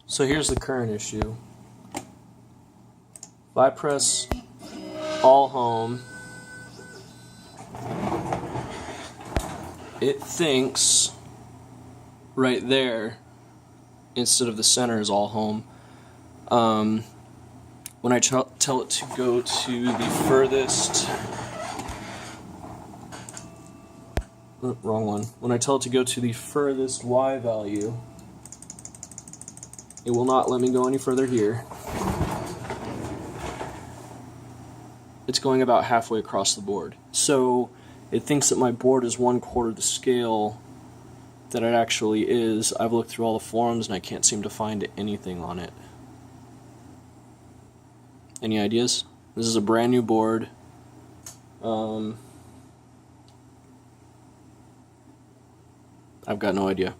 So here's the current issue. If I press all home, it thinks right there, instead of the center, is all home. When I tell it to go to the furthest... wrong one. When I tell it to go to the furthest Y value, it will not let me go any further here. It's going about halfway across the board. So it thinks that my board is 1/4 the scale that it actually is. I've looked through all the forums and I can't seem to find anything on it. Any ideas? This is a brand new board. I've got no idea.